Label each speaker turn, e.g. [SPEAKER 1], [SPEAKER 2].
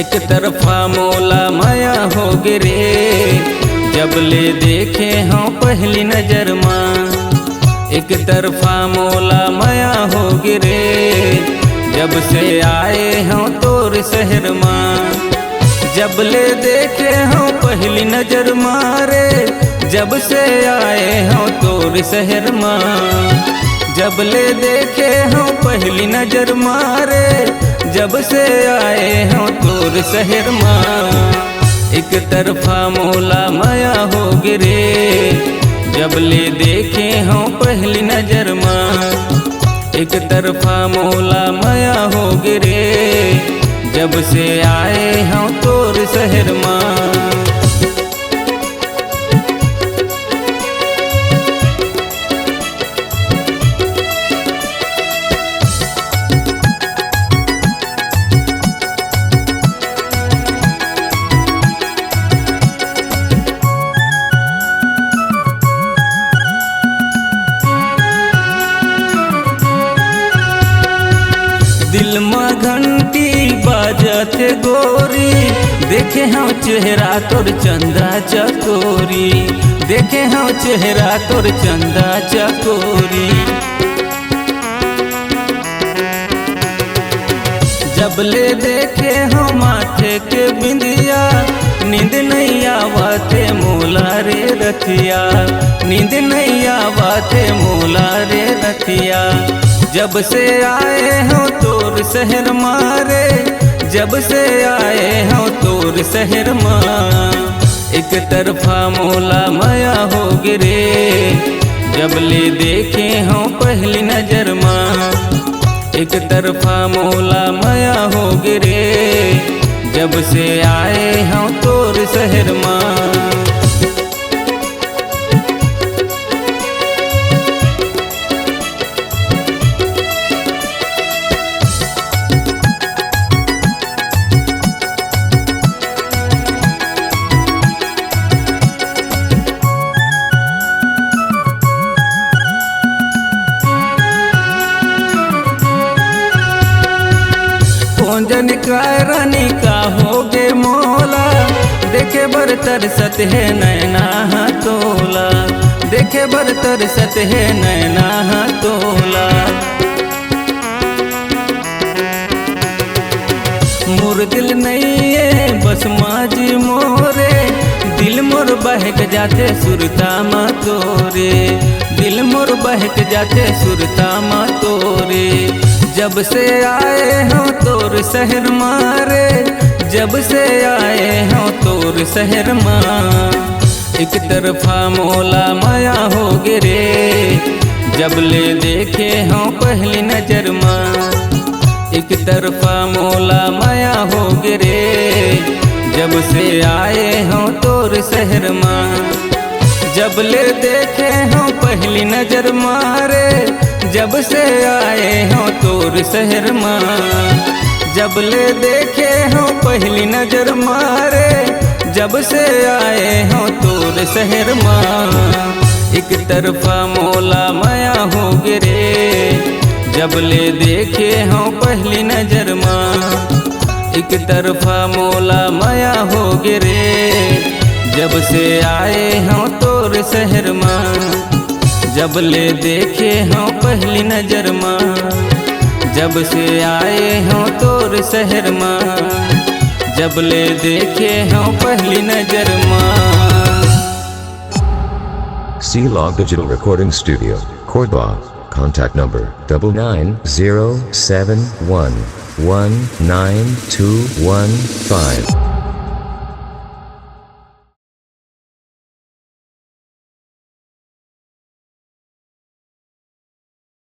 [SPEAKER 1] एक तरफा मौला माया हो गिरे, जब ले देखे हों पहली नजर माँ। एक तरफा मौला माया हो गिरे, जब से आए हों तोर शहर माँ। जब ले देखे हों पहली नजर मारे, जब से आए हों तोर शहर माँ। जब ले देखे हों पहली नजर मारे, जब से आए हों तोर शहर माँ। एक तरफा मौला माया हो गिरे, जब ले देखे हों पहली नजर माँ। एक तरफा मौला माया हो गिरे, जब से आए हों तोर शहर माँ। दिल में घंटी बाजते गोरी, देखे हम चेहरा तोर चंदा चकोरी। देखे हम चेहरा तोर चंदा चकोरी। जब ले देखे हम माथे के बिंदिया, नींद नहीं आवाते मौला रे रतिया। नींद नहीं आवाते मौला रे रतिया। जब से आए हों तोर शहर मारे, जब से आए हों तोर शहर माँ। एक तरफा मौला माया हो गिरे, जब ले देखे हों पहली नजर माँ। एक तरफा मौला माया हो गिरे, जब से आए हों तोर शहर माँ। जन का रानी का होगे मौला, देखे बर तरसत है नैना तोला। देखे बर तरसत है नैना तोला। मोर दिल नहीं है बस माजी मोरे, दिल मोर बहक जाते सुरता मा तोरे। दिल मोर बहक जाते सुरता मा तोरे। जब से आए हों तोर शहर मारे, जब से आए हों तोर शहर माँ। एक तरफा मौला माया हो गिरे, जब ले देखे हों पहली नजर माँ। एक तरफा मौला माया हो गिरे, जब से आए हों तोर शहर माँ। जब ले देखे हों पहली नजर मारे, जब से आए हों तोर शहर माँ। जब ले देखे हों पहली नजर मारे, जब से आए हों तोर शहर माँ। एक तरफा मौला माया हो गिरे, जब ले देखे हों पहली नजर माँ। एक तरफा मौला माया हो गिरे, जब से आए हों तोर शहर माँ। जब ले देखे हों पहली नजर माँ, जब से आए हों तोर शहर माँ। जब ले देखे हों पहली नजर माँ।
[SPEAKER 2] C-Log Digital Recording Studio, Cordoba. Contact number 99071192115.